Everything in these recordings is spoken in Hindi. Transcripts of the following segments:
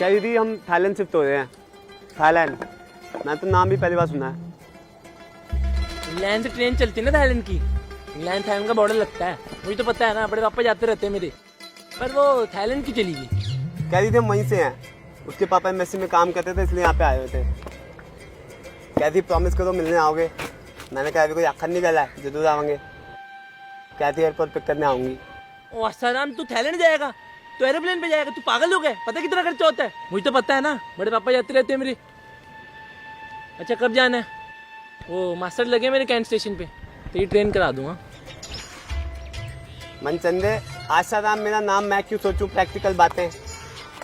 कह रही थी हम थाईलैंड शिफ्ट हो रहे हैं। थाईलैंड, मैं तो नाम भी पहली बार सुना है। इंग्लैंड से ट्रेन चलती है ना थाईलैंड की, इंग्लैंड थाईलैंड का बॉर्डर लगता है, मुझे तो पता है ना, बड़े पापा जाते रहते हैं मेरे। पर वो थाईलैंड की चली गई। कह रही थी हम वहीं से हैं, उसके पापा एम्बेसी में काम करते थे इसलिए यहाँ पे आए हुए थे। कहती प्रॉमिस करो मिलने आओगे। मैंने कहा अभी कोई आखिर नहीं गला है, जरूर आएंगे। कहती एयरपोर्ट पिक करने आऊंगी। ओ आसाराम, तू थाईलैंड जाएगा तो एरोप्लेन पे जाएगा? तू पागल हो गया? पता कितना खर्चा होता है? मुझे तो पता है ना, बड़े पापा जाते रहते हैं मेरे। अच्छा कब जाना है? वो मास्टर लगे मेरे कैंट स्टेशन पे, तो ये ट्रेन करा दूंगा। मनचंदे, आसाराम मेरा नाम, मैं क्यों सोचूं प्रैक्टिकल बातें।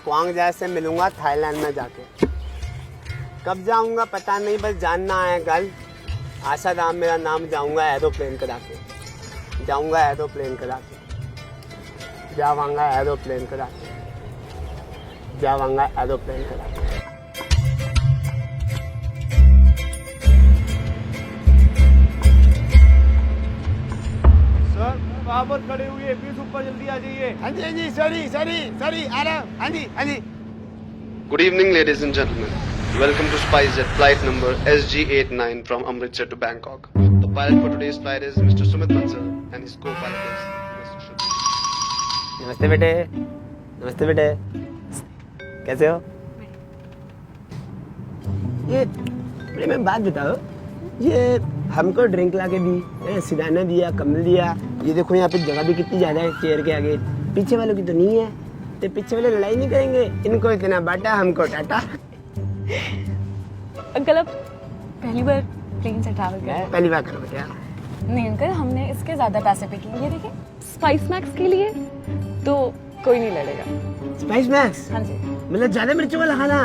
क्वांग जाए से मिलूंगा थाईलैंड में जाके। कब जाऊंगा पता नहीं, बस जानना है कल। आसाराम मेरा नाम, जाऊंगा एरोप्लेन करा के, जाऊंगा एरोप्लेन करा के, जावांगा एरोप्लेन करा के, जावांगा एरोप्लेन करा के। सर वहाँ पर खड़े हुए प्लीज ऊपर जल्दी आ जाइए। हाँ जी सॉरी आ रहा हूँ। हाँ जी। Good evening, ladies and gentlemen. Welcome to SpiceJet flight number SG89 from Amritsar to Bangkok. The pilot for today's flight is Mr. Sumit Bansal and his co-pilot is Mr. Shubh. नमस्ते बेटे। नमस्ते बेटे। कैसे हो? ये बेटे मैं बात बताओ, ये हमको ड्रिंक ला के दी, सिराना दिया, कम्बल दिया। ये देखो यहाँ पे जगह भी कितनी ज्यादा है चेयर के आगे। पीछे वालों की तो नहीं है, तो पीछे वाले लड़ाई नहीं करेंगे। इनको इतना बांटा, हमको टाटा। अंकल अब पहली बार प्लेन से ट्रैवल किया? पहली बार करो बेटा। नहीं अंकल, हमने इसके ज्यादा पैसे पे किए। ये देखिए स्पाइस मैक्स के लिए तो कोई नहीं लड़ेगा। Spice max? हाँ जी। मतलब ज्यादा मिर्चों वाला खाना।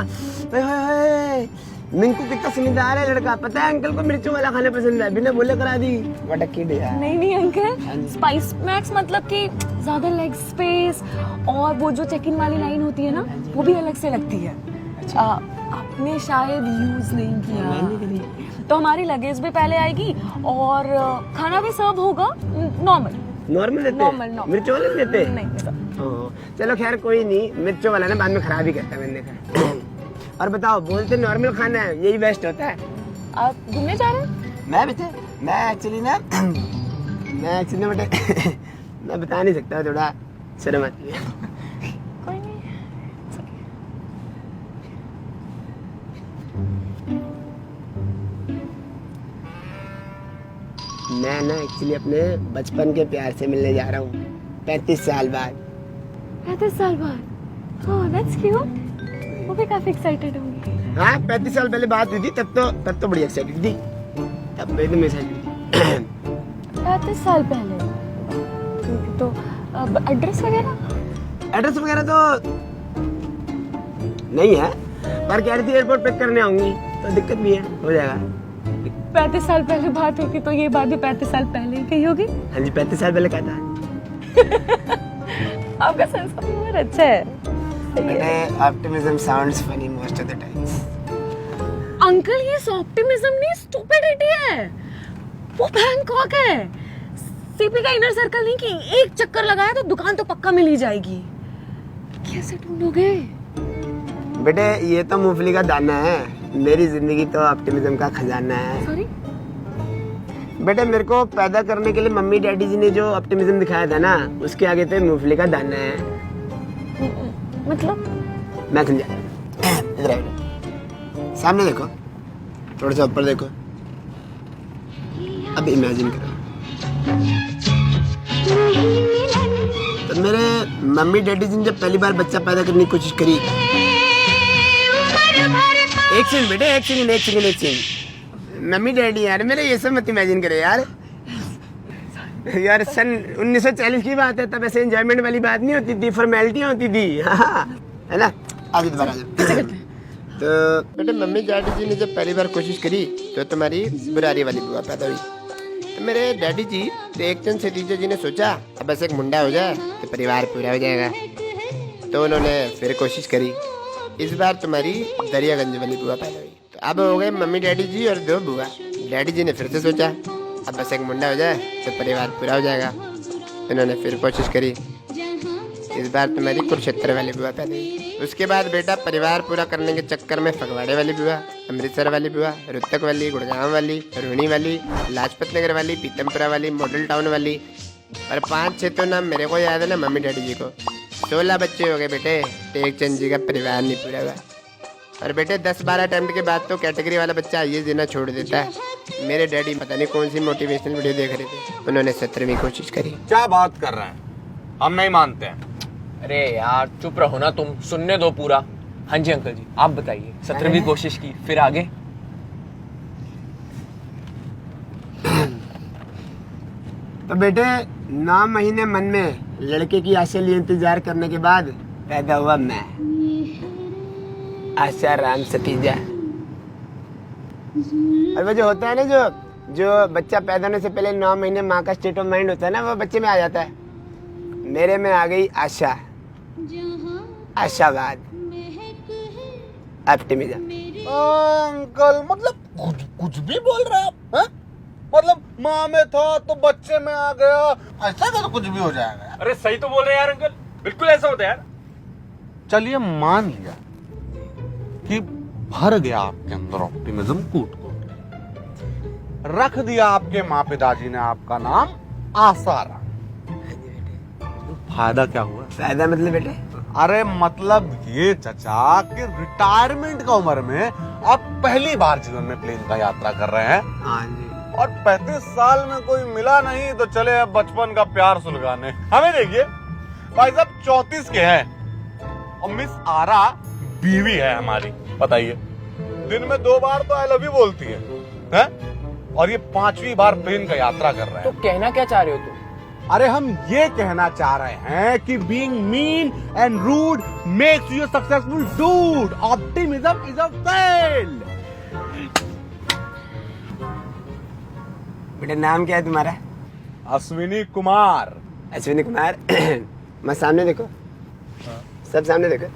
मिंकू कितना समझदार है लड़का, पता है अंकल को मिर्चों वाला खाना पसंद है, बिना बोले करा दी। व्हाट अ किड यार। नहीं अंकल, स्पाइस मैक्स मतलब कि ज्यादा लेग स्पेस और वो जो चेक इन वाली लाइन होती है ना, वो भी अलग से लगती है। आपने शायद यूज नहीं किया, तो हमारी लगेज भी पहले आएगी और खाना भी सर्व होगा नॉर्मल देते नॉर्मल। मिर्चों वाले देते नहीं सर। चलो खैर कोई नहीं, मिर्चों वाला ना बाद में खराब ही करता है, मैंने देखा। और बताओ, बोलते नॉर्मल खाना है, यही बेस्ट होता है। आप घूमने जा रहे हैं? मैं एक्चुअली बेटे मैं बता नहीं सकता, थोड़ा शर्म आती है। कोई नहीं। मैं ना एक्चुअली अपने बचपन के प्यार से मिलने जा रहा हूँ 35 साल बाद। 35 साल बाद? Oh that's cute. वो भी काफी एक्साइटेड होंगी। हाँ 35 साल पहले बात हुई थी, तब तो बड़ी एक्साइटेड थी, तब मैं एकदम एक्साइटेड थी। 35 साल पहले? तो अब एड्रेस वगैरह तो नहीं है, पर कह रही थी एयरपोर्ट पिक करने आऊंगी, तो दिक्कत भी है, हो जाएगा। 35 साल पहले बात होगी तो ये बात भी 35 साल पहले ही कही होगी। हाँ जी 35 साल पहले कहा था। आपका सेंस ऑफ ह्यूमर अच्छा है। Optimism sounds funny most of the times. Uncle ये ऑप्टिमिज्म नहीं, स्टूपिडिटी है। वो बैंकॉक है, सीपी का इनर सर्कल नहीं कि एक चक्कर लगाया तो दुकान तो पक्का मिल ही जाएगी। कैसे ढूंढोगे? बेटे ये तो मूंगफली का दाना है, मेरी जिंदगी तो ऑप्टिमिज्म का खजाना है। सॉरी बेटे, मेरे को पैदा करने के लिए मम्मी डैडी जी ने जो ऑप्टिमिज्म दिखाया था ना, उसके आगे तो मूंगफली का दाना है। मतलब मैं समझा। इधर आओ, सामने देखो, थोड़ा सा ऊपर देखो, अब इमेजिन करो तो मेरे मम्मी डैडी जी ने जब पहली बार बच्चा पैदा करने की कोशिश करी। एक सेकंड बेटे, एक सेकंड। मम्मी डैडी यार मेरे, ये सब मत इमेजिन करे यार। यार सन 1940 की बात है, तब ऐसे एंजॉयमेंट वाली बात नहीं होती थी, फॉर्मेलिटियां होती थी। है ना? आगे दोबारा तो बेटे मम्मी डैडी जी ने जब पहली बार कोशिश करी तो तुम्हारी बुरारी वाली बुआ पैदा हुई। तो मेरे डैडी जी तो एक चंद से टीचर जी ने सोचा अब बस एक मुंडा हो जाए तो परिवार पूरा हो जाएगा, तो उन्होंने फिर कोशिश करी। इस बार तुम्हारी दरियागंज वाली बुआ पैदा हुई। तो अब हो गए मम्मी डैडी जी और 2 बुआ। डैडी जी ने फिर से सोचा अब बस एक मुंडा हो जाए तो परिवार पूरा हो जाएगा, इन्होंने फिर कोशिश करी। इस बार तुम्हारी कुरुक्षेत्र वाली बुआ पैदा हुई। उसके बाद बेटा परिवार पूरा करने के चक्कर में फगवाड़े वाली बुआ, अमृतसर वाली बुआ, रोहतक वाली, गुड़गांव वाली, रोहिणी वाली, लाजपत नगर वाली, पीतमपुरा वाली, मॉडल टाउन वाली, और 5-6 तो नाम मेरे को याद है ना मम्मी डैडी जी को। 16 बच्चे हो गए बेटे, टेकचंद जी का परिवार नहीं पूरा हुआ। और बेटे 10-12 अटेम्प्ट के बाद तो कैटेगरी वाला बच्चा ये देना छोड़ देता है। मेरे डैडी पता नहीं कौन सी मोटिवेशनल वीडियो देख रहे थे, उन्होंने 17वीं कोशिश करी। क्या बात कर रहे हैं, हम नहीं मानते हैं। अरे यार चुप रहो ना तुम, सुनने दो पूरा। हाँ जी अंकल जी, आप बताइए। 17वीं कोशिश की, फिर आगे? तो बेटे 9 महीने मन में लड़के की आशा लिए इंतजार करने के बाद पैदा हुआ मैं, आशा राम सतीजा। और वो जो होता है ना, जो बच्चा पैदा होने से पहले 9 महीने माँ का स्टेट ऑफ माइंड होता है ना, वो बच्चे में आ जाता है। मेरे में आ गई आशा, आशावाद, ऑप्टिमिज्म। अंकल मतलब कुछ भी बोल रहे हैं आप, हैं? मतलब माँ में था तो बच्चे में आ गया, ऐसा तो कुछ भी हो जाएगा। अरे सही तो बोल रहे हैं यार अंकल, बिल्कुल ऐसा होता है यार। चलिए मान लिया कि भर गया आपके अंदर ऑप्टिमिज्म कूट कूट, रख दिया आपके माँ पिताजी ने आपका नाम आसाराम। फायदा क्या हुआ? फायदा मतलब बेटे, अरे मतलब ये चचा कि रिटायरमेंट का उम्र में आप पहली बार जीवन में प्लेन का यात्रा कर रहे हैं। हाँ जी। और 35 साल में कोई मिला नहीं तो चले अब बचपन का प्यार सुलगाने। हमें देखिए भाई साहब 34 के हैं और मिस आरा बीवी है हमारी, बताइए दिन में 2 बार तो आई लव यू बोलती है? और ये 5वीं बार प्लेन का यात्रा कर रहे तो हैं। कहना क्या चाह रहे हो तुम? अरे हम ये कहना चाह रहे हैं कि being mean and rude makes you successful dude. Optimism is a fail. बेटे नाम क्या है तुम्हारा? अश्विनी कुमार। अश्विनी कुमार। मैं सामने देखो, सब सामने देखो,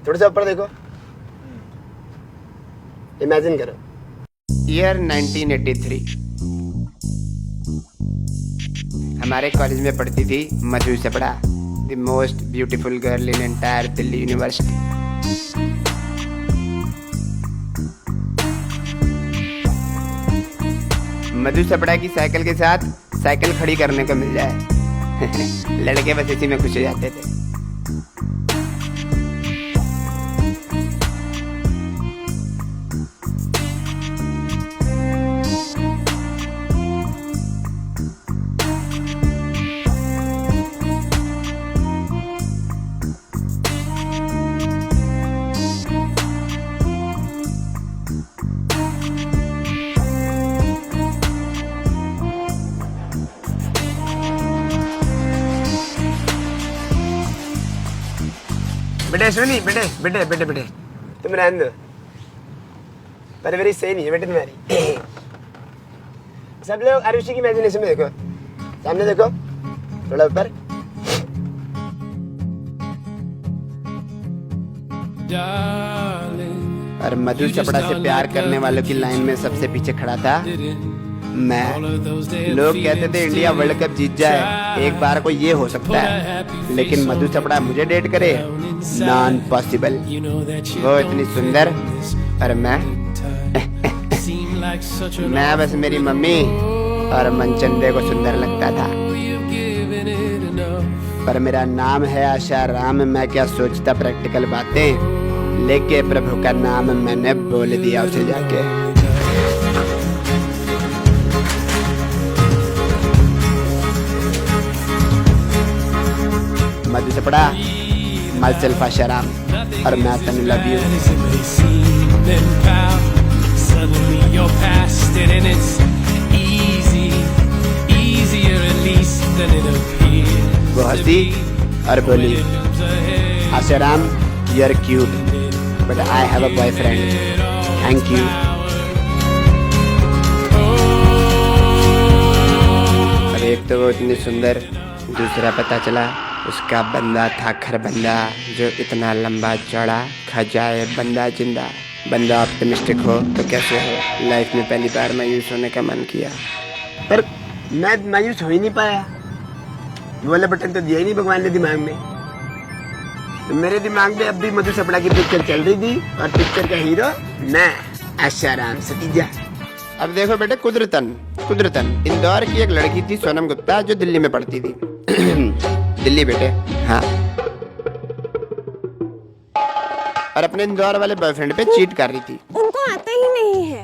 थोड़ा सा ऊपर देखो, इमेजिन करो। ईयर 1983, हमारे कॉलेज में पढ़ती थी Madhu Chapda, the most beautiful girl in entire Delhi University. Madhu Chapda की साइकिल के साथ साइकिल खड़ी करने को मिल जाए लड़के बस इसी में खुश हो जाते थे। बेटे अश्विनी, बेटे बेटे बेटे बेटे तुम रहने दो, परवरिश सही नहीं है बेटे तुम्हारी। सब लोग आरुषि की इमेजिनेशन में देखो, सामने देखो, थोड़ा ऊपर। और मधु चपड़ा से प्यार करने वालों की लाइन में सबसे पीछे खड़ा था मैं। लोग कहते थे इंडिया वर्ल्ड कप जीत जाए, एक बार को ये हो सकता है, लेकिन मधु चपड़ा मुझे डेट करे, नॉन पॉसिबल। वो इतनी सुंदर और मैं बस मेरी मम्मी और मनचंदे को सुंदर लगता था। पर मेरा नाम है आशा राम, मैं क्या सोचता प्रैक्टिकल बातें, लेके प्रभु का नाम मैंने बोल दिया उसे जाके। मधु चपड़ा, माइसेल्फ आशा राम, और मैं तनु लव यू। वो हंसी और बोली, Asha Ram you are cute but I have a boyfriend, thank you. और एक तो वो इतनी सुंदर, दूसरा पता चला उसका बंदा था खरबंदा, जो इतना लंबा चौड़ा खा जाए बंदा जिंदा। बंदा ऑप्टिमिस्टिक हो तो कैसे हो। लाइफ में पहली बार मायूस होने का मन किया, पर मैं मायूस हो ही नहीं पाया। वो वाला बटन तो दिया ही नहीं भगवान ने दिमाग में। तो मेरे दिमाग में अब भी मधु सपड़ा की पिक्चर चल रही थी और पिक्चर का हीरो मैं, आशाराम सतीजा। अब देखो बेटे, कुदरतन इंदौर की एक लड़की थी सोनम गुप्ता, जो दिल्ली में पढ़ती थी। दिल्ली बेटे, हाँ। और अपने इंदौर वाले बॉयफ्रेंड पे चीट कर रही थी। उनको आता ही नहीं है,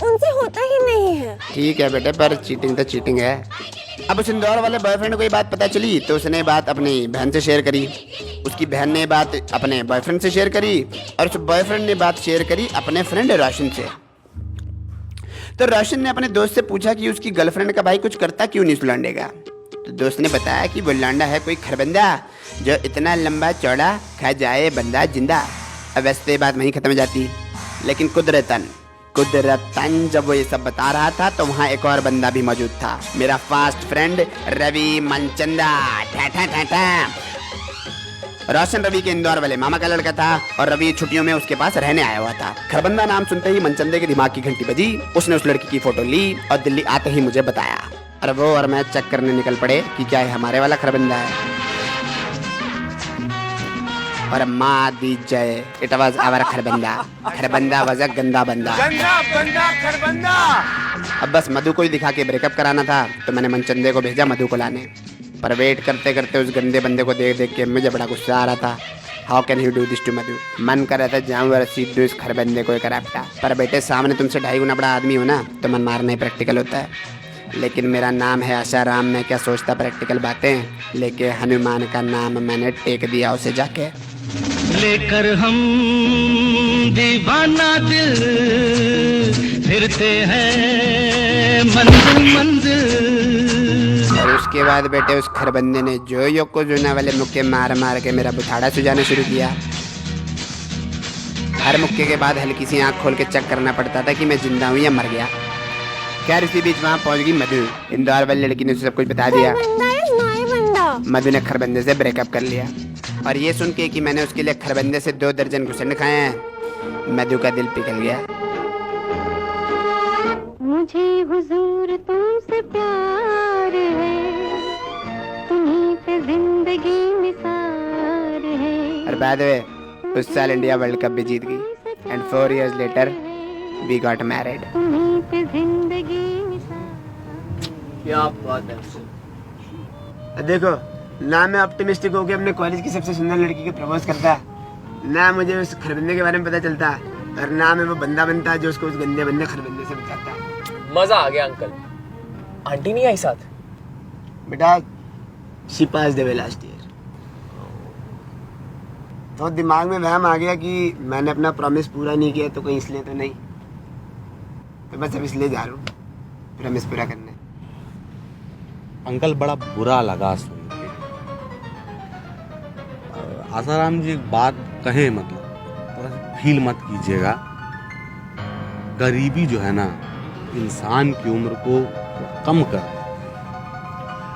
उनसे होता ही नहीं है। ठीक है बेटे, पर चीटिंग तो चीटिंग है। अब उस इंदौर वाले बॉयफ्रेंड को ये बात पता चली तो उसने बात अपनी बहन से शेयर करी, उसकी बहन ने बात अपने बॉयफ्रेंड से शेयर करी और उस बॉयफ्रेंड ने बात शेयर करी अपने फ्रेंड रोशन से। तो रोशन ने अपने दोस्त से पूछा कि उसकी गर्लफ्रेंड का भाई कुछ करता क्यों नहीं उस लौंडे का। तो दोस्त ने बताया कि वो लौंडा है कोई खरबंदा जो इतना लंबा चौड़ा खा जाए बंदा जिंदा। अब वैसे तो ये बात वहीं खत्म हो जाती, लेकिन कुदरतन जब वो ये सब बता रहा था तो वहाँ एक और बंदा भी मौजूद था, मेरा फास्ट फ्रेंड रवि मनचंदा। रोशन रवि के इंदौर वाले मामा का लड़का था और रवि छुट्टियों में उसके पास रहने आया हुआ था। खरबंदा नाम सुनते ही मनचंदे के दिमाग की घंटी बजी। उसने उस लड़की की फोटो ली और दिल्ली आते ही मुझे बताया। और वो और मैं चेक करने निकल पड़े कि क्या है हमारे वाला खरबंदा है। और माँ दी जय, it was our Kharbanda was a गंदा बंदा। खरबंदा। अब बस मधु को ही दिखा के ब्रेकअप कराना था तो मैंने मनचंदे को भेजा मधु को लाने। पर वेट करते करते उस गंदे बंदे को देख देख के मुझे बड़ा गुस्सा आ रहा था। How can you do this to Madhu. मन कर रहा था जाऊँ और सीधे इस खरबंदे को करापटा। पर बेटे, सामने तुमसे 2.5 गुना बड़ा आदमी हो ना तो मन मारना ही प्रैक्टिकल होता है। लेकिन मेरा नाम है आशाराम, मैं क्या सोचता प्रैक्टिकल बातें। लेके हनुमान का नाम मैंने टेक दिया उसे जाके। लेकर हम दीवाना दिल फिरते हैं मंजिल। और उसके बाद बेटे उस खरबंदे ने जो योकोजुना वाले मुक्के मार मार के मेरा बुखाड़ा सुझाना शुरू किया। हर मुक्के के बाद हल्की सी आंख खोल के चेक करना पड़ता था कि मैं जिंदा हूँ या मर गया। खैर इसी बीच वहाँ पहुँच गई मधु। इंदौर वाली लड़की ने उसे सब कुछ बता दिया। मधु ने खरबंदे से ब्रेकअप कर लिया और ये सुन के कि मैंने उसके लिए खरबंदे से 2 दर्जन घुसंड खाए हैं, मधु का दिल पिघल गया। मुझे हुजूर तुमसे प्यार है, तुम्हीं पे जिंदगी निसार है। और बाद में उस साल इंडिया वर्ल्ड कप भी जीत गई and 4 years later we got married। तुम्हीं पे जिंदगी निसार। क्या बात है। देखो ना, मैं ऑप्टिमिस्टिक होकर अपने कॉलेज की सबसे सुंदर लड़की को प्रपोज करता, ना मुझे उस खरबंदे के बारे में पता चलता, और ना मैं वो बंदा बनता जो उसको उस गंदे बंदे खरबंदे से बचाता। मजा आ गया अंकल। आंटी नहीं आई साथ? बेटा she pass the way last year. तो दिमाग में वहम आ गया कि मैंने अपना प्रॉमिस पूरा नहीं किया तो कहीं इसलिए तो नहीं, तो बस अब इसलिए जा रहा हूँ प्रॉमिस पूरा करने। अंकल बड़ा बुरा लगा सुन के। आसाराम जी एक बात कहें, मतलब थोड़ा फील मत कीजिएगा। गरीबी जो है ना इंसान की उम्र को कम कर देती है।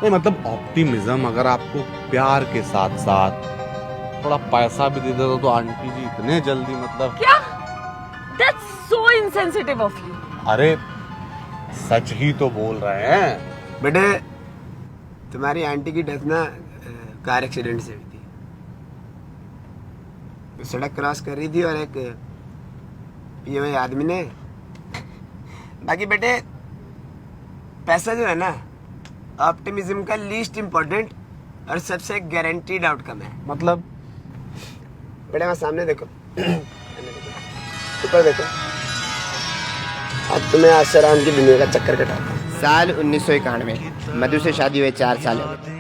नहीं मतलब ऑप्टिमिज्म, अगर आपको प्यार के साथ साथ थोड़ा पैसा भी दे देता तो आंटी जी इतने जल्दी मतलब। क्या? That's so insensitive of you। अरे सच ही तो बोल रहे हैं बेटे। तुम्हारी आंटी की डेथ ना कार एक्सीडेंट से हुई थी। वो सड़क क्रॉस कर रही थी और एक पिए हुए आदमी ने। बाकी बेटे पैसा जो है ना ऑप्टिमिज्म का लीस्ट इम्पोर्टेंट और सबसे गारंटीड आउटकम है। मतलब बेटे वहाँ सामने देखो, ऊपर देखो। अब तुम्हें आसाराम की दुनिया का चक्कर कटा। साल 1991, मधु से शादी हुए 4 साल हो गए।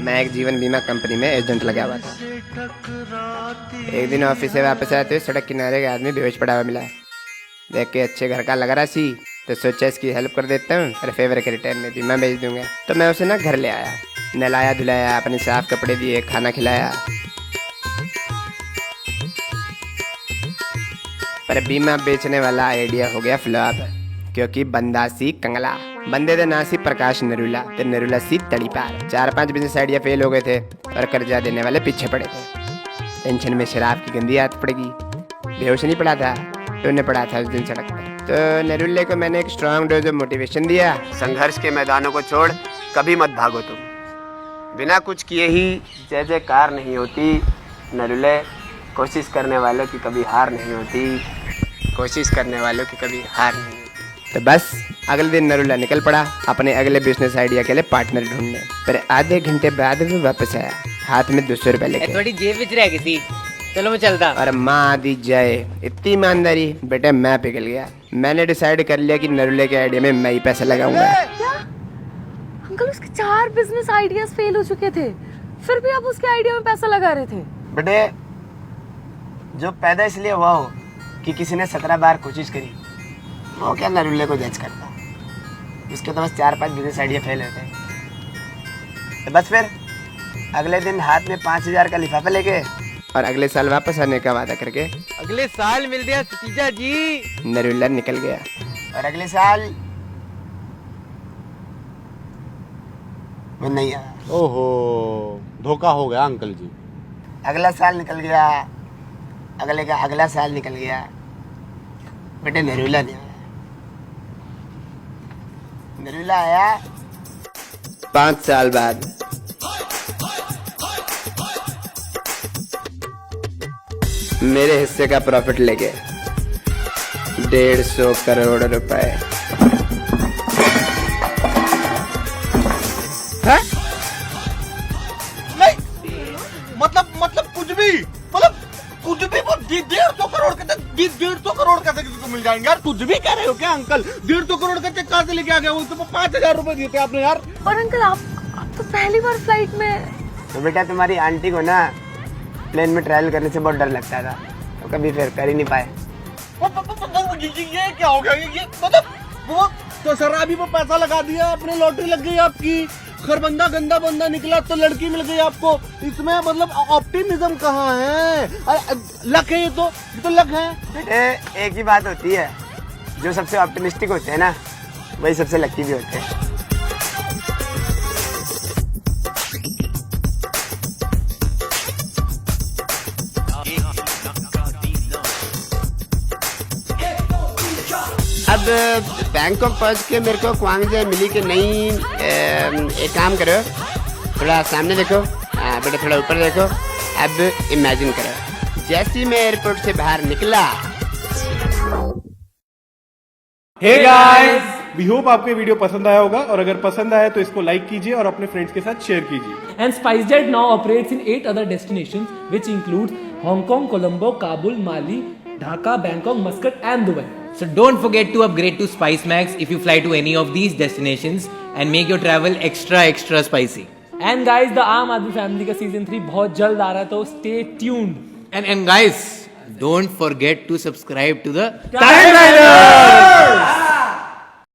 मैं एक जीवन बीमा कंपनी में एजेंट लगा हुआ था। एक दिन ऑफिस से वापस आते हुए सड़क किनारे का आदमी बेहोश पड़ा हुआ मिला। देख के अच्छे घर का लग रहा सी तो सोचा इसकी हेल्प कर देता हूँ और फेवर के रिटर्न में बीमा भेज दूंगा। तो मैं उसे ना घर ले आया, नहलाया धुलाया, अपने साफ कपड़े दिए, खाना खिलाया। पर बीमा बेचने वाला आइडिया हो गया फ्लॉप, क्योंकि बंदा सी कंगला। बंदे का नाम सी प्रकाश नरूला, तो नरूला सी तड़ी पार। 4-5 बिजनेस आइडिया फेल हो गए थे और कर्जा देने वाले पीछे पड़े थे। टेंशन में शराब की गंदी आदत पड़ेगी। बेहोश नहीं पड़ा था, टूने पड़ा था उस दिन सड़क पर। तो नरूले को मैंने एक स्ट्रॉन्ग डोज ऑफ मोटिवेशन दिया। संघर्ष के मैदानों को छोड़ कभी मत भागो तुम। बिना कुछ किए ही जय जयकार नहीं होती, नरुले, कोशिश करने वालों की कभी हार नहीं होती, कोशिश करने वालों की कभी हार नहीं होती। तो बस अगले दिन नरुला निकल पड़ा अपने अगले बिजनेस आइडिया के लिए पार्टनर ढूंढने। पर आधे घंटे बाद वो वापस आया हाथ में 200 रुपए लेके। थोड़ी जेब विच रह गई थी, चलो मैं चलता। और माँ दी जाए इतनी ईमानदारी, बेटे मैं पिघल गया। मैंने डिसाइड कर लिया कि नरुले के आइडिया में मैं ही पैसा लगाऊंगा। क्या अंकल, उसके 4 बिजनेस आइडियाज फेल हो चुके थे, फिर भी आप उसके आइडिया में पैसा लगा रहे थे? बेटे जो पैदा इसलिए हुआ हो कि किसी ने 17 बार कोशिश करी, वो क्या नरुले को जज करता। उसके तो बस 4-5 बिजनेस आइडिया फेल होते हैं। तो बस फिर अगले दिन हाथ में 5000 का लिफाफा लेके और अगले साल वापस आने का वादा करके अगले साल मिल गया जीजा जी। नरुला निकल गया। और अगले साल वो नहीं आया। ओहो, धोखा हो गया अंकल जी। अगला साल निकल गया, अगले का अगला साल निकल गया, बेटे नरुला नहीं आया। नरुला आया 5 साल बाद। मेरे हिस्से का प्रॉफिट लेके 150 करोड़ रुपए। है? नहीं, मतलब कुछ भी, कुछ भी वो 150 करोड़ के 150 करोड़ कैसे किसी को मिल जाएंगे यार? कुछ भी कह रहे हो क्या अंकल? 150 करोड़ का चेक कहाँ से लेके आ गया? वो तो 5000 रुपए दिए थे आपने यार। और अंकल आप तो पहली बार फ्लाइट में। तो बेटा तुम्हारी आंटी को ना प्लेन में ट्रैवल करने से बहुत डर लगता था, तो कभी फिर कर ही नहीं पाए। ये क्या हो गया? ये मतलब वो तो सर अभी वो पैसा लगा दिया आपने, लॉटरी लग गई आपकी, खरबंदा गंदा बंदा निकला तो लड़की मिल गई आपको। इसमें मतलब ऑप्टिमिज्म कहाँ है? लक है, ये तो लक है। बेटे एक ही बात होती है, जो सबसे ऑप्टिमिस्टिक होते हैं ना वही सबसे लकी भी होते हैं। अब बैंकॉक पहुंच के मेरे को क्वांगजे मिली कि नहीं। एक काम करो, थोड़ा सामने देखो, बेटा थोड़ा ऊपर देखो। अब इमेजिन करो जैसे ही मैं एयरपोर्ट से बाहर निकला। हे गाइस, वी होप आपको ये वीडियो पसंद आया होगा, और अगर पसंद आया तो इसको लाइक कीजिए और अपने फ्रेंड्स के साथ शेयर कीजिए। And SpiceJet now operates in 8 other destinations, which includes Hong Kong, Colombo, Kabul, Mali, Dhaka, Bangkok, Muscat, and Dubai. So don't forget to upgrade to SpiceMax if you fly to any of these destinations and make your travel extra spicy. And guys, the आम आदमी फैमिली का सीजन 3 बहुत जल्द आ रहा है, तो stay tuned. And guys, don't forget to subscribe to the Time Diners!